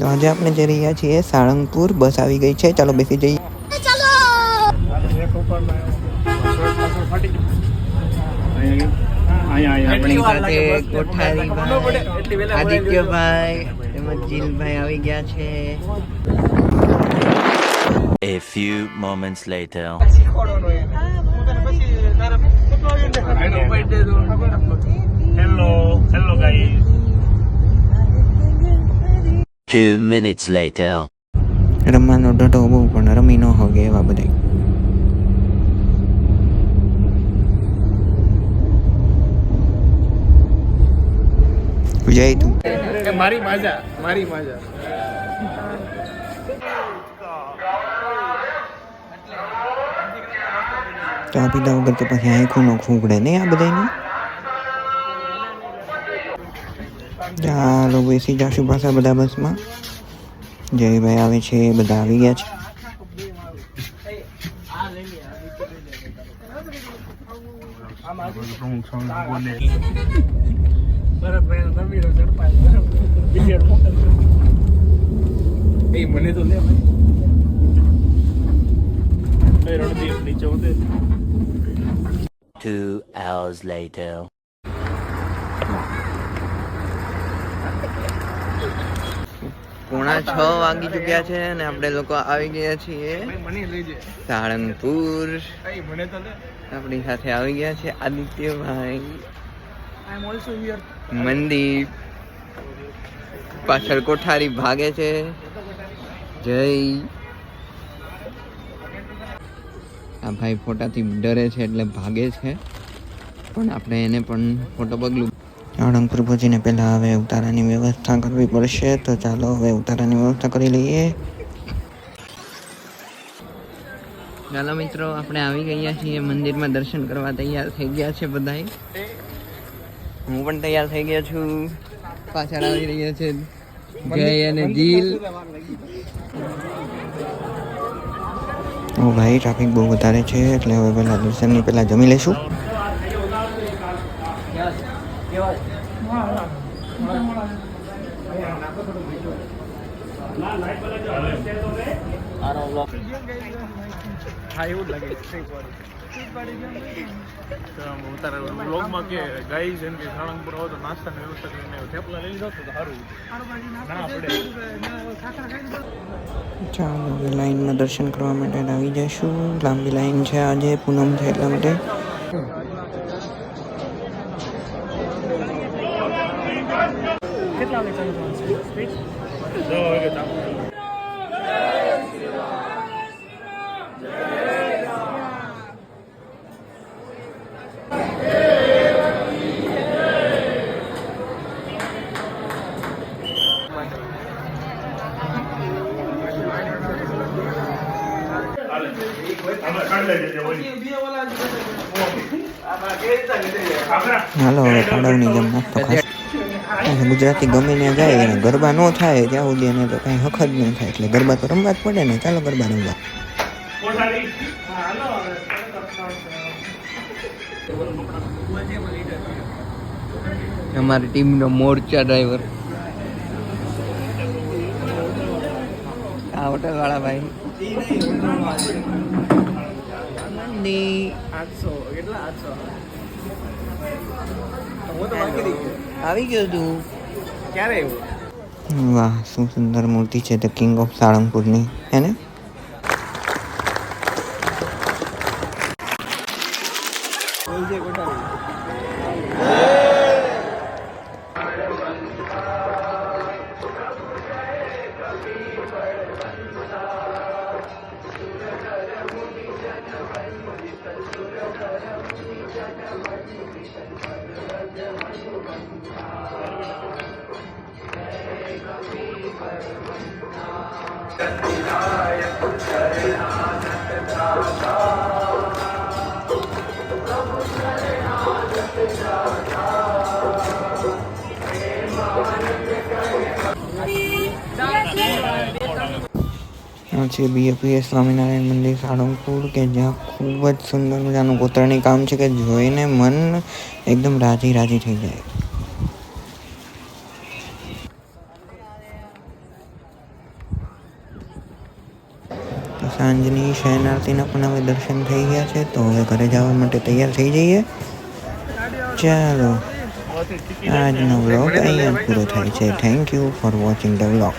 તો આજે આપણે જઈ રહ્યા છીએ સાળંગપુર. બસ આવી ગઈ છે, ચાલો બેસી જઈએ. આપણી સાથે કોઠારીભાઈ, આદિત્યભાઈ તેમજ જીલભાઈ આવી ગયા છે. A few moments later. Hello guys. 2 minutes later. રમવાનો ડટો બહુ પણ રમી ન હોગે એવા બધા. જય તું મારી માજા ચા પીધા વગર તો પછી આંખું નો ખૂંકડે નહીં આ બધાનું. ચાલો બેસી જાશું પાછા બધા બસમાં. જયભાઈ આવે છે, બધા આવી ગયા છે. મને તો લે રણદીપ નીચે ઉતરે. 2 hours later. પોણા 6 વાગી ચુક્યા છે અને આપણે લોકો આવી ગયા છીએ સાળંગપુર. આપણી સાથે આવી ગયા છે આદિત્યભાઈ, મનદીપ, પાછળ કોઠારી ભાગે છે. જય. આ ભાઈ ફોટાથી ડરે છે એટલે ભાગે છે, પણ આપણે એને પણ ફોટો પગલું. સાળંગપુર પહોંચીને પહેલાં હવે ઉતારાની વ્યવસ્થા કરવી પડશે, તો ચાલો હવે ઉતારાની વ્યવસ્થા કરી લઈએ. ચાલો મિત્રો, આપણે આવી ગયા છીએ મંદિરમાં. દર્શન કરવા તૈયાર થઈ ગયા છે બધાય. હું પણ તૈયાર થઈ ગયો છું. પાછળ આવી રહ્યા છે જય અને જીલ. ઓ ભાઈ, ટ્રાફિક બહુ વધારે છે એટલે હવે પહેલાં દર્શનની પહેલાં જમી લઈશું. વ્લોગમાં કે ગાઈઝ એમ કે સાળંગપુર આવો તો નાસ્તાની વ્યવસ્થા કરીને થેપલા લઈ લીધો તો સારું ના પડે. ચાલો હવે લાઈનમાં દર્શન કરવા માટે આવી જઈશું. લાંબી લાઈન છે, આજે પૂનમ છે એટલા માટે. કેટલા વાગે ચાલુ સ્પીચ? 10 વાગે ચાલુ. હાલો હવે પાડવની જેમ નાસ્તો ખાસ. ગુજરાતી ગમે ત્યાં જાય અને ગરબા ન થાય ત્યાં સુધી એને તો કાંઈ હક જ ન થાય, એટલે ગરબા તો રમવા જ પડે ને. ચાલો ગરબા રમવા. અમારી ટીમનો મોરચા ડ્રાઈવર આ હોટલ વાળા ભાઈ. આવી ગયો તું ક્યારે? વાહ, શું સુંદર મૂર્તિ છે ધ કિંગ ઓફ સાળંગપુરની, હે ને? છે BAPS સ્વામિનારાયણ મંદિર સાળંગપુર, કે જ્યાં ખૂબ જ સુંદર મજાનું કોતરણી કામ છે કે જોઈને મન એકદમ રાજી રાજી થઈ જાય. તો સાંજની શયન આરતીના પણ હવે દર્શન થઈ ગયા છે, તો હવે ઘરે જવા માટે તૈયાર થઈ જઈએ. ચાલો આજનો વ્લોગ અહીંયા પૂરો થાય છે. Thank you for watching the vlog.